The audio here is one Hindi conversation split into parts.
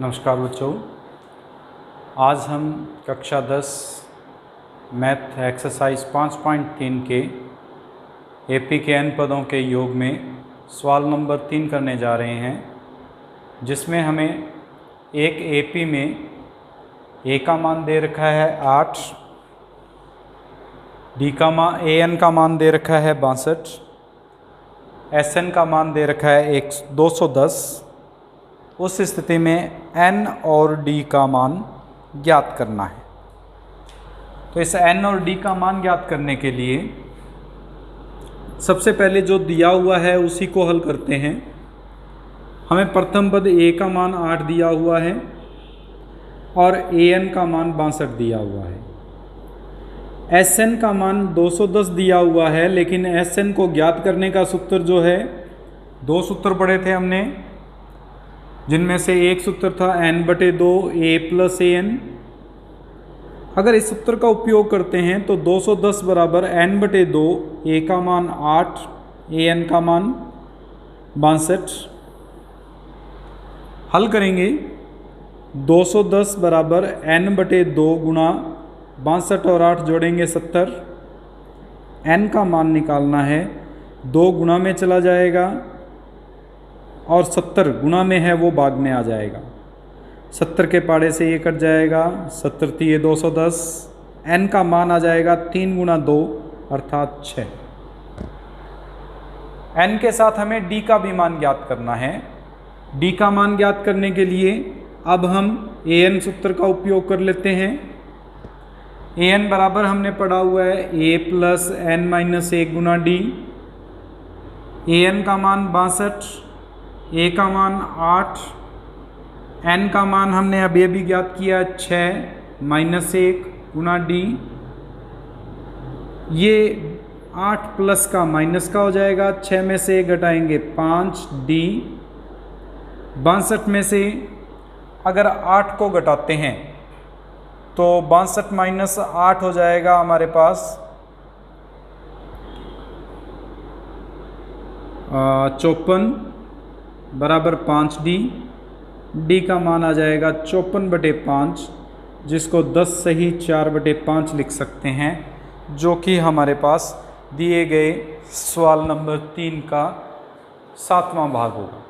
नमस्कार बच्चों, आज हम कक्षा 10 मैथ एक्सरसाइज 5.3 के एपी के n पदों के योग में सवाल नंबर 3 करने जा रहे हैं, जिसमें हमें एक एपी में ए का मान दे रखा है 8, डी का मान an का मान दे रखा है 62, sn का मान दे रखा है 210। उस स्थिति में n और d का मान ज्ञात करना है। तो इस n और d का मान ज्ञात करने के लिए सबसे पहले जो दिया हुआ है उसी को हल करते हैं। हमें प्रथम पद a का मान 8 दिया हुआ है और an का मान 62 दिया हुआ है। sn का मान 210 दिया हुआ है, लेकिन sn को ज्ञात करने का सूत्र जो है, दो सूत्र पढ़े थे हमने, जिनमें से एक सूत्र था n/2 a + an। अगर इस सूत्र का उपयोग करते हैं तो 210 बराबर n/2, a का मान 8, an का मान 62। हल करेंगे। 210 बराबर n/2 गुणा 62 और 8 जोड़ेंगे 70। n का मान निकालना है, 2 गुणा में चला जाएगा और 70 गुणा में है वो भाग में आ जाएगा। 70 के पाड़े से ये कट जाएगा, 70 3 210। n का मान आ जाएगा 3 गुणा 2 अर्थात 6। n के साथ हमें d का भी मान ज्ञात करना है। d का मान ज्ञात करने के लिए अब हम an सूत्र का उपयोग कर लेते हैं। an बराबर हमने पढ़ा हुआ है a + n - 1 गुणा d। an का मान 62, a का मान 8, n का मान हमने अभी ज्ञात किया 6 - 1 गुणा d। ये 8 प्लस का माइनस का हो जाएगा, 6 में से 1 घटाएंगे 5 d। 62 में से अगर 8 को घटाते हैं तो 62 - 8 हो जाएगा हमारे पास 54 बराबर 5d। d का मान आ जाएगा 54/5, जिसको 10 सही 4/5 लिख सकते हैं, जो कि हमारे पास दिए गए सवाल नंबर 3 का 7वां भाग होगा।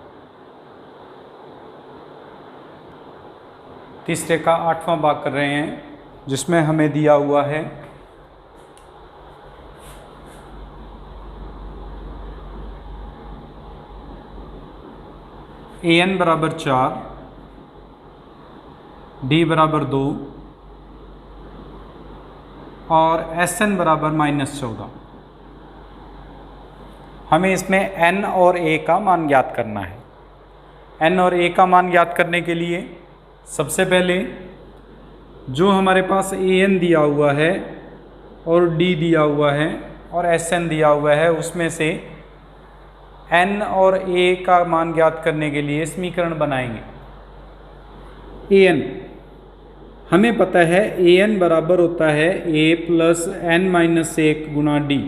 तीसरे का 8वां भाग कर रहे हैं, जिसमें हमें दिया हुआ है an बराबर 4, d बराबर 2 और sn बराबर -14। हमें इसमें n और a का मान ज्ञात करना है। n और a का मान ज्ञात करने के लिए सबसे पहले जो हमारे पास an दिया हुआ है और d दिया हुआ है और sn दिया हुआ है, उसमें से n और a का मान ज्ञात करने के लिए समीकरण बनाएंगे। an हमें पता है an बराबर होता है a + n - 1 गुणा d।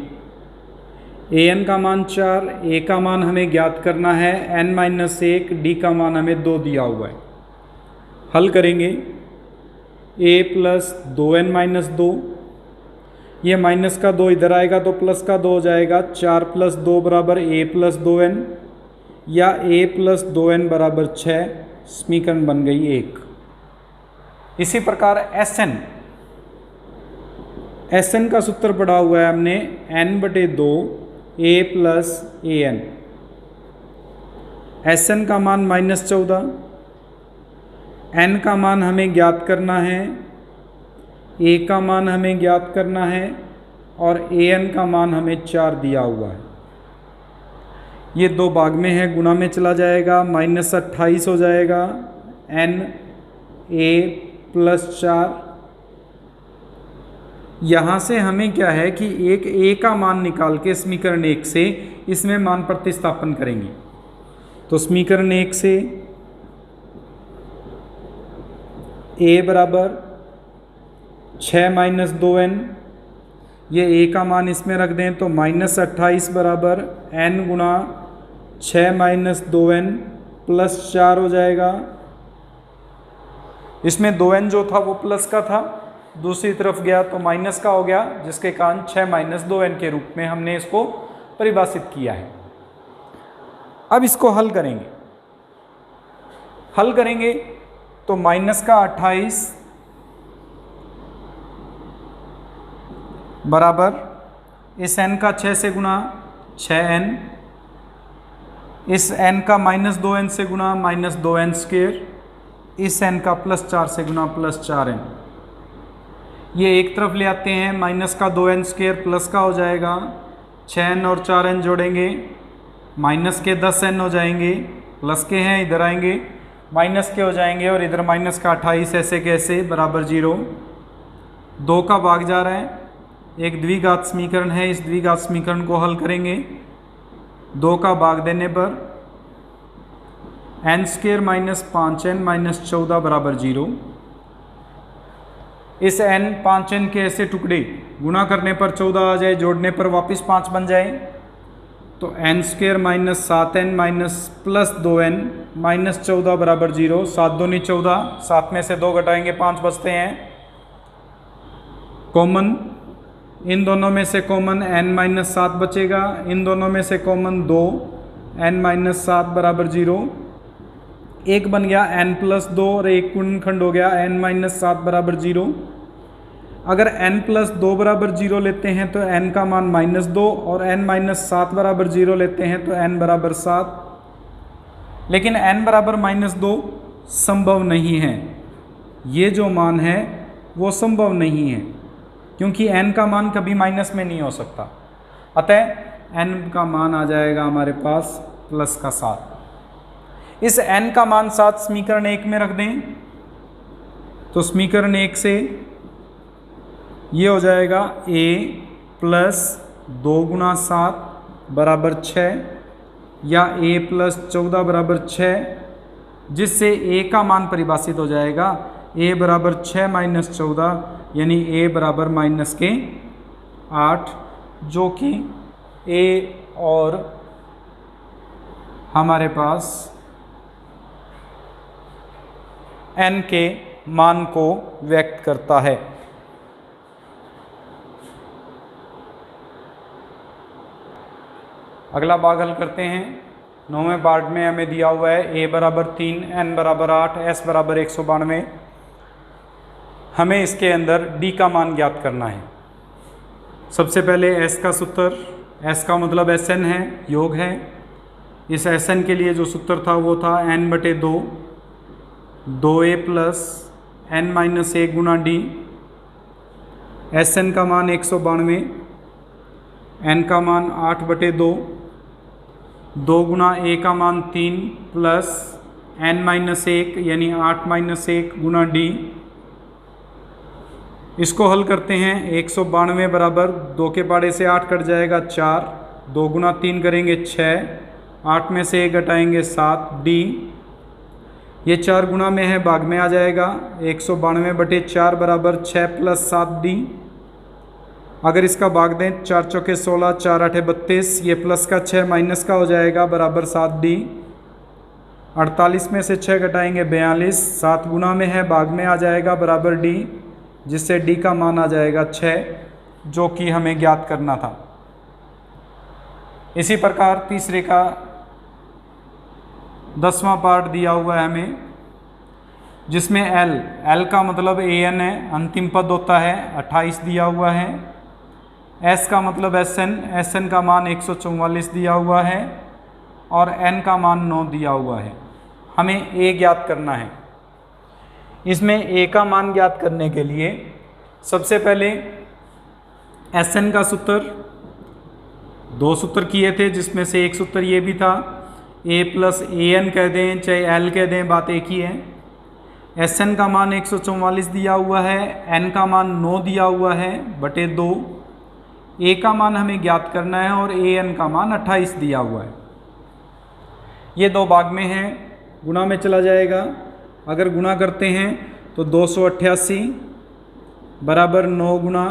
an का मान 4, a का मान हमें ज्ञात करना है n - 1, d का मान हमें 2 दिया हुआ है। हल करेंगे। a + 2n - 2, ये माइनस का 2 इधर आएगा तो प्लस का 2 हो जाएगा। 4 + 2 बराबर a + 2n या a + 2n बराबर 6। समीकरण बन गई 1। इसी प्रकार sn का सूत्र पढ़ा हुआ है हमने n/2 a + an। sn का मान -14, n का मान हमें ज्ञात करना है, a का मान हमें ज्ञात करना है और an का मान हमें 4 दिया हुआ है। ये 2 भाग में है, गुणा में चला जाएगा, -28 हो जाएगा। n a + 4। यहाँ से हमें क्या है कि एक a का मान निकाल के समीकरण 1 से इसमें मान प्रतिस्थापन करेंगे। तो समीकरण 1 से a बराबर 6 - 2n, ये a का मान इसमें रख दें तो -28 बराबर n गुणा 6 - 2n + 4 हो जाएगा। इसमें 2n जो था वो प्लस का था, दूसरी तरफ गया तो माइनस का हो गया, जिसके कारण 6 माइनस 2n के रूप में हमने इसको परिभाषित किया है। अब इसको हल करेंगे तो माइनस का 28 बराबर इस n का 6 से गुणा 6n, इस n का माइनस 2n से गुणा माइनस 2n स्क्वेयर, इस n का प्लस 4 से गुणा प्लस 4n। ये एक तरफ ले आते हैं, माइनस का 2n स्क्वेयर प्लस का हो जाएगा, 6n और 4n जोड़ेंगे, माइनस के 10n हो जाएंगे, प्लस के हैं इधर आएंगे, माइनस के हो जाएंगे, और इधर माइनस का 28 ऐसे कैसे बराबर 0। 2 का भाग जा रहा है, एक द्विघात समीकरण है, इस द्विघात समीकरण को हल करेंगे। 2 का भाग देने पर n square minus 5n minus 14 बराबर 0। इस n 5n के ऐसे टुकड़े गुणा करने पर 14 आ जाए, जोड़ने पर वापस 5 बन जाए, तो n square minus 7n minus plus 2n minus 14 बराबर 0। 7 दूनी 14, 7 में से 2 घटाएंगे 5 बचते हैं। कॉमन, इन दोनों में से कॉमन n माइनस 7 बचेगा, इन दोनों में से कॉमन 2, n माइनस 7 बराबर 0। एक बन गया n प्लस 2 और एक गुणनखंड हो गया n माइनस 7 बराबर 0। अगर n प्लस 2 बराबर 0 लेते हैं तो n का मान माइनस 2, और n माइनस 7 बराबर 0 लेते हैं तो n बराबर 7। लेकिन n बराबर माइनस 2 संभव नहीं है, ये जो मान है वो संभव नहीं है, क्योंकि n का मान कभी माइनस में नहीं हो सकता। अतः n का मान आ जाएगा हमारे पास प्लस का 7। इस n का मान 7 समीकरण 1 में रख दें तो समीकरण 1 से ये हो जाएगा a प्लस 2 गुणा 7 बराबर 6, या a प्लस 14 बराबर 6, जिससे a का मान परिभाषित हो जाएगा a बराबर 6 माइनस 14, यानी a बराबर माइनस के 8, जो कि a और हमारे पास n के मान को व्यक्त करता है। अगला भाग हल करते हैं। 9वें पार्ट में हमें दिया हुआ है a बराबर 3, n बराबर 8, s बराबर 192। हमें इसके अंदर d का मान ज्ञात करना है। सबसे पहले s का सूत्र, s का मतलब Sn है, योग है। इस Sn के लिए जो सूत्र था वो था n बटे 2, 2a प्लस n माइनस 1 गुणा d। Sn का मान 192, n का मान 8 बटे 2, 2 गुणा a का मान 3 प्लस n माइनस 1 यानी 8 माइनस 1 गुणा d। इसको हल करते हैं। 192 बराबर 2 के पाड़े से 8 कट जाएगा 4, 2 गुणा 3 करेंगे 6, 8 में से 1 घटाएंगे 7 d। ये 4 गुणा में है, भाग में आ जाएगा। 192 बटे 4 बराबर 6 प्लस 7 d। अगर इसका भाग दें, 4 चौके 16, 4 आठे 32, ये प्लस का 6 माइनस का हो जाएगा बराबर 7 d। 48 में से 6 घटाएंगे 42, 7 गुणा में है, भाग में आ जाएगा बराबर d, जिससे d का मान आ जाएगा 6, जो कि हमें ज्ञात करना था। इसी प्रकार तीसरे का 10वां पार्ट दिया हुआ है हमें, जिसमें l का मतलब an है, अंतिम पद होता है, 28 दिया हुआ है। s का मतलब Sn का मान 144 दिया हुआ है, और n का मान 9 दिया हुआ है। हमें a ज्ञात करना है। इसमें a का मान ज्ञात करने के लिए सबसे पहले Sn का सूत्र, 2 सूत्र किए थे, जिसमें से एक सूत्र ये भी था, a प्लस an कह दें चाहे l कह दें, बात एक ही है। Sn का मान 144 दिया हुआ है, n का मान 9 दिया हुआ है बटे 2, a का मान हमें ज्ञात करना है, और an का मान 28 दिया हुआ है। ये 2 भाग में है, गुणा में चला जाएगा। अगर गुणा करते हैं तो 288 बराबर 9 गुणा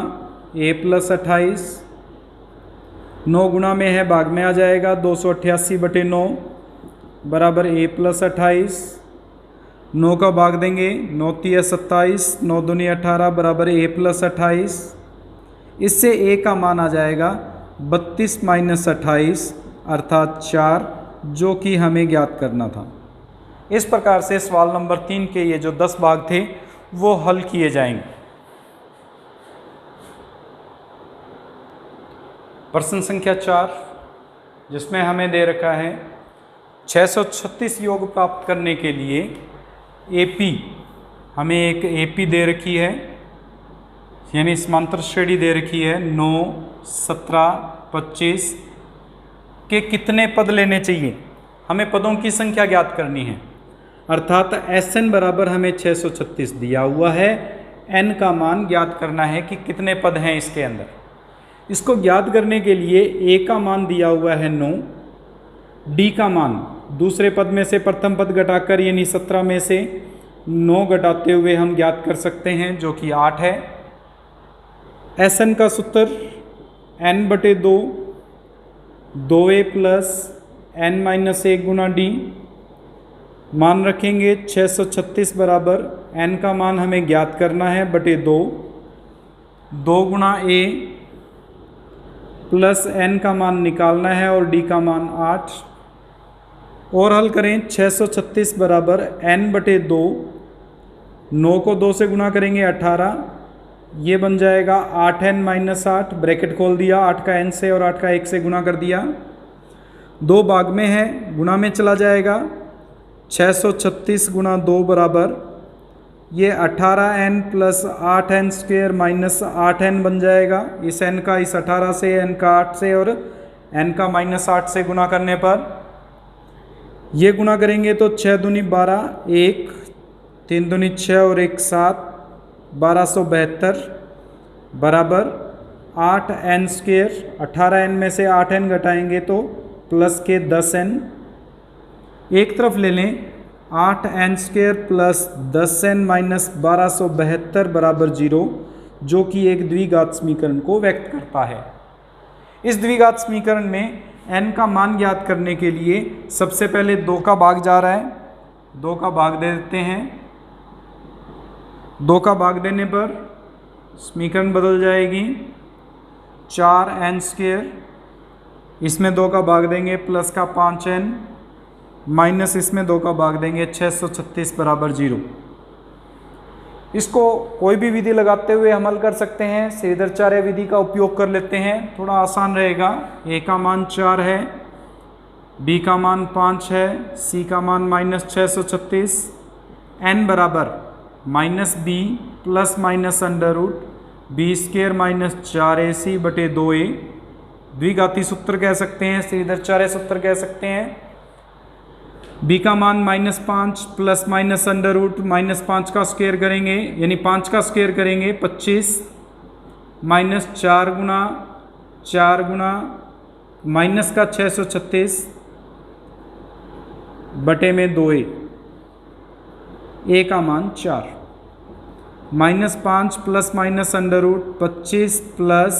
a प्लस 28, 9 गुणा में है, भाग में आ जाएगा। 288 बटे 9 बराबर a प्लस 28। 9 का भाग देंगे, 9 तिया 27, 9 दूनी 18 बराबर a प्लस 28। इससे a का मान आ जाएगा 32 माइनस 28 अर्थात 4, जो कि हमें ज्ञात करना था। इस प्रकार से सवाल नंबर 3 के ये जो 10 भाग थे वो हल किए जाएंगे। प्रश्न संख्या 4, जिसमें हमें दे रखा है 636 योग प्राप्त करने के लिए AP, हमें एक AP दे रखी है, यानी समांतर श्रेणी दे रखी है 9, 17, 25 के कितने पद लेने चाहिए। हमें पदों की संख्या ज्ञात करनी है, अर्थात SN बराबर हमें 636 दिया हुआ है, N का मान ज्ञात करना है कि कितने पद हैं इसके अंदर। इसको ज्ञात करने के लिए A का मान दिया हुआ है 9, D का मान दूसरे पद में से प्रथम पद घटाकर यानी 17 में से 9 घटाते हुए हम ज्ञात कर सकते हैं, जो कि 8 है। SN का सूत्र n/2 2a plus n minus 1 गुना D। मान रखेंगे 636 बराबर n का मान हमें ज्ञात करना है बटे 2, 2 गुना a प्लस n का मान निकालना है और D का मान 8। और हल करें 636 बराबर n/2, 9 को 2 से गुना करेंगे 18, ये बन जाएगा 8n माइनस 8, ब्रैकेट खोल दिया, 8 का n से और 8 का 1 से गुना कर दिया, 2 भाग में है, गुना में चला जाएगा। 636 गुना 2 बराबर ये 18n plus 8n square minus 8n बन जाएगा। इस n का इस 18 से, n का 8 से और n का माइनस 8 से गुना करने पर ये गुना करेंगे तो 6 दूनी 12, 1, 3 दूनी 6 और 1 7, 1272 बराबर 8n स्क्वेयर। 18n में से 8n घटाएंगे तो प्लस के 10n, एक तरफ ले लें 8n square plus 10n minus 1272 बराबर 0, जो कि एक द्विघात समीकरण को व्यक्त करता है। इस द्विघात समीकरण में n का मान ज्ञात करने के लिए सबसे पहले 2 का भाग जा रहा है, 2 का भाग दे देते हैं। 2 का भाग देने पर समीकरण बदल जाएगी 4n स्क्वेयर, इसमें 2 का भाग देंगे प्लस का 5n माइनस इसमें 2 का भाग देंगे 636 बराबर 0। इसको कोई भी विधि लगाते हुए हम हल कर सकते हैं, श्रीधराचार्य विधि का उपयोग कर लेते हैं, थोड़ा आसान रहेगा। A का मान 4 है, B का मान 5 है, C का मान माइनस 636, n बराबर minus b plus minus under root B square minus 4ac बटे 2a, द्विघाती सूत्र कह सकते हैं, श्रीधराचार्य सूत्र कह सकते हैं। b का मान -5 प्लस माइनस अंडर रूट -5 का स्क्वायर करेंगे यानी 5 का स्क्वायर करेंगे 25 माइनस 4 गुना माइनस का 636 बटे में 2a, a का मान 4 -5 plus minus under root 25 plus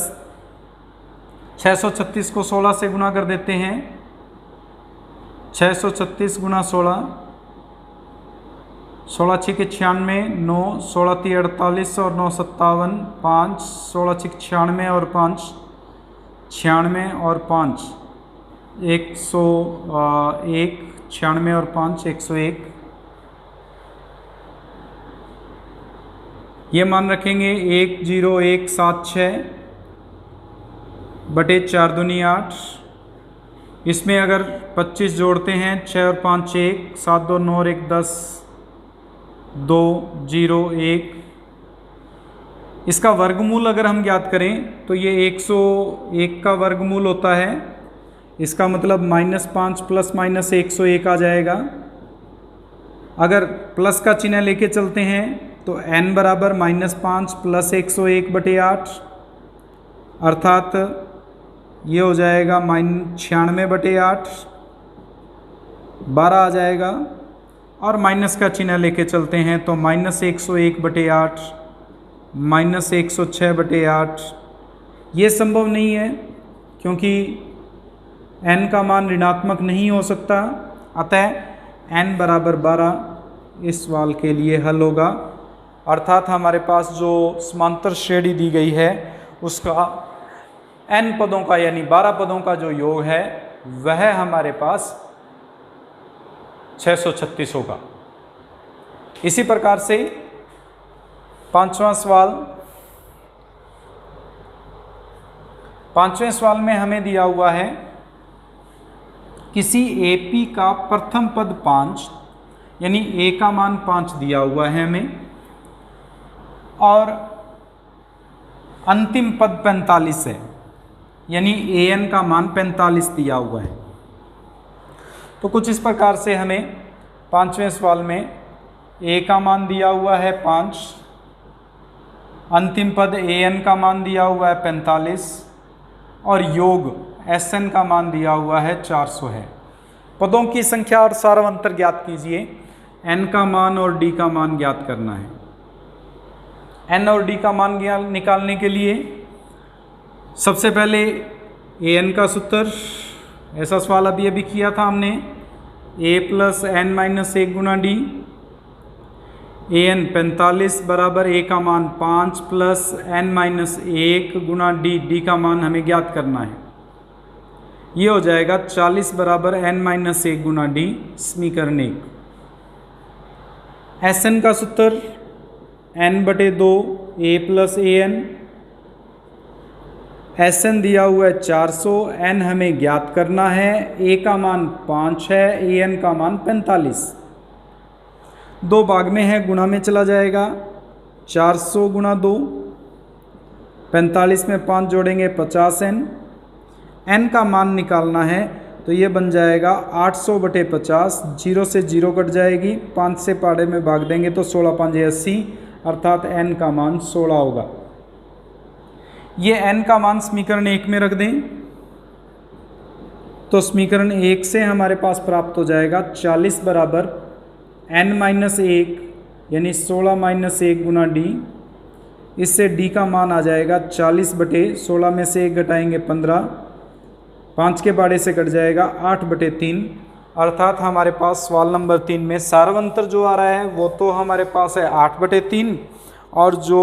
636 को 16 से गुना कर देते हैं। 636 गुना 16, 16 6 96, 9 16 3 48 और 9 57, 5 16 6 96 और 5 96 और 5 101, 96 और 5 101। ये मान रखेंगे 10176 बटे 4 दूनी 8। इसमें अगर 25 जोड़ते हैं 6 और 5 1, 7 2 9 और 1 10, 2 0 1। इसका वर्गमूल अगर हम ज्ञात करें तो ये 101 का वर्गमूल होता है, इसका मतलब -5 प्लस माइनस 101 आ जाएगा। अगर प्लस का चिन्ह लेके चलते हैं तो n बराबर -5 प्लस 101 बटे 8, अर्थात ये हो जाएगा -96 बटे 8, 12 आ जाएगा। और माइनस का चिन्ह लेके चलते हैं तो -101 बटे 8, -106 बटे 8। ये संभव नहीं है क्योंकि n का मान ऋणात्मक नहीं हो सकता, अतः n बराबर 12 इस सवाल के लिए हल होगा। अर्थात हमारे पास जो समांतर श्रेणी दी गई है उसका n पदों का यानी 12 पदों का जो योग है वह हमारे पास 636 होगा। इसी प्रकार से पांचवें सवाल में हमें दिया हुआ है किसी AP का प्रथम पद 5 यानी A का मान 5 दिया हुआ है हमें और अंतिम पद 45 है यानी AN का मान 45 दिया हुआ है। तो कुछ इस प्रकार से हमें पांचवें सवाल में A का मान दिया हुआ है 5, अंतिम पद AN का मान दिया हुआ है 45 और योग SN का मान दिया हुआ है 400 है। पदों की संख्या और सारांतर ज्ञात कीजिए। N का मान और D का मान ज्ञात करना है। N और D का मान निकालने के लिए सबसे पहले AN का सूत्र, ऐसा सवाल अभी किया था हमने, A plus N minus 1 Guna D। AN 45 बराबर A का मान 5 प्लस N माइनस 1 गुना D का मान हमें ज्ञात करना है। ये हो जाएगा 40 बराबर N माइनस 1 गुना D, समीकरण 1। SN का सूत्र N/2 A plus AN। SN दिया हुआ है 400, N हमें ज्ञात करना है, A का मान 5 है, AN का मान 45। दो भाग में है, गुणा में चला जाएगा। 400 गुणा 2, 45 में 5 जोड़ेंगे 50N। N का मान निकालना है तो ये बन जाएगा 800/50, 0 से 0 कट जाएगी, 5 से पाड़े में भाग देंगे तो 16 5 80, अर्थात N का मान 16 होगा। ये N का मान समीकरण 1 में रख दें तो समीकरण 1 से हमारे पास प्राप्त हो जाएगा 40 बराबर N माइनस 1 यानी 16 माइनस 1 गुना D। इससे D का मान आ जाएगा 40/16 में से 1 घटाएंगे 15, 5 के बाड़े से कट जाएगा 8/3, अर्थात हमारे पास सवाल नंबर 3 में सारांतर जो आ रहा है वो तो हमारे पास है 8/3 और जो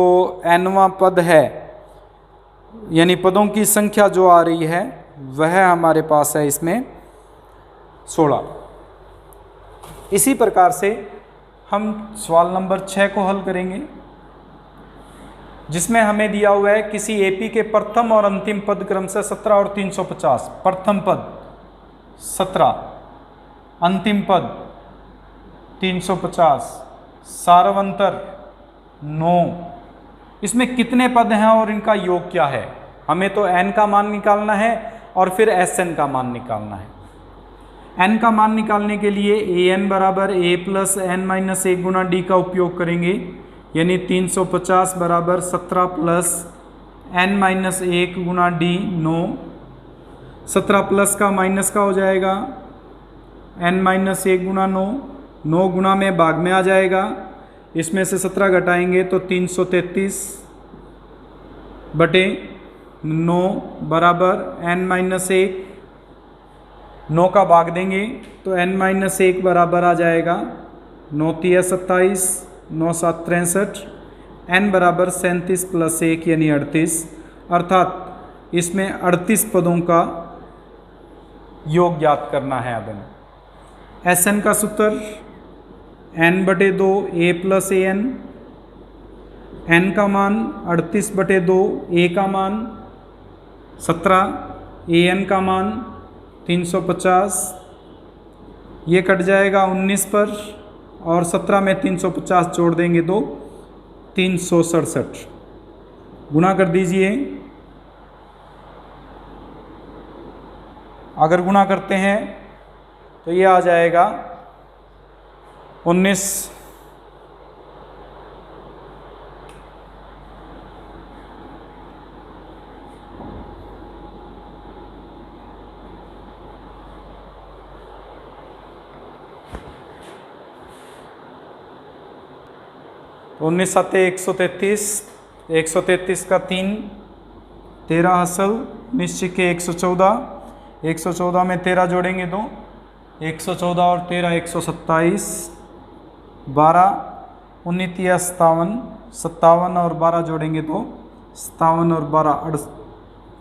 nवां पद है यानी पदों की संख्या जो आ रही है वह हमारे पास है इसमें 16। इसी प्रकार से हम सवाल नंबर 6 को हल करेंगे जिसमें हमें दिया हुआ है किसी AP के प्रथम और अंतिम पद क्रम से 17 और 350। प्रथम पद 17, अंतिम पद 350, सारांतर 9। इसमें कितने पद हैं और इनका योग क्या है? हमें तो N का मान निकालना है और फिर SN का मान निकालना है। N का मान निकालने के लिए AN बराबर A plus N minus 1 Guna D का उपयोग करेंगे, यानी 350 बराबर 17 प्लस N माइनस 1 गुना D 9। 17 प्लस का माइनस का हो जाएगा N माइनस 1 गुना 9, 9 गुना में भाग में आ जाएगा, इसमें से 17 घटाएंगे तो 333 बटे 9 बराबर N माइनस 1। 9 का भाग देंगे तो N माइनस 1 बराबर आ जाएगा 9 3 27, 9 7 63, N बराबर 37 प्लस 1 यानी 38, अर्थात इसमें 38 पदों का योग ज्ञात करना है। अब हमें SN का सूत्र N/2 A plus AN। N का मान 38/2, A का मान 17, AN का मान 350, ये कट जाएगा 19 पर और 17 में 350 जोड़ देंगे तो 367। गुणा कर दीजिए। अगर गुणा करते हैं तो ये आ जाएगा 19 19 7 133, 133 का 3, 13 हासिल, निश्चित के 114, 114 में 13 जोड़ेंगे तो 114 और 13 127, 12 19 या 57, 57 और 12 जोड़ेंगे तो 57 और 12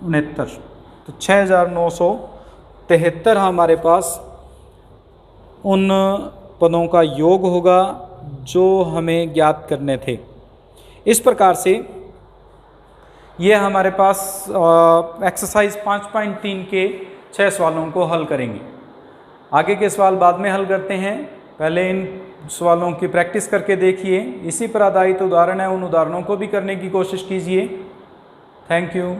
69, तो 6973 हमारे पास उन पदों का योग होगा जो हमें ज्ञात करने थे। इस प्रकार से ये हमारे पास एक्सरसाइज 5.3 के 6 सवालों को हल करेंगे। आगे के सवाल बाद में हल करते हैं, पहले इन सवालों की प्रैक्टिस करके देखिए। इसी पर आधारित उदाहरण है, उन उदाहरणों को भी करने की कोशिश कीजिए। Thank you.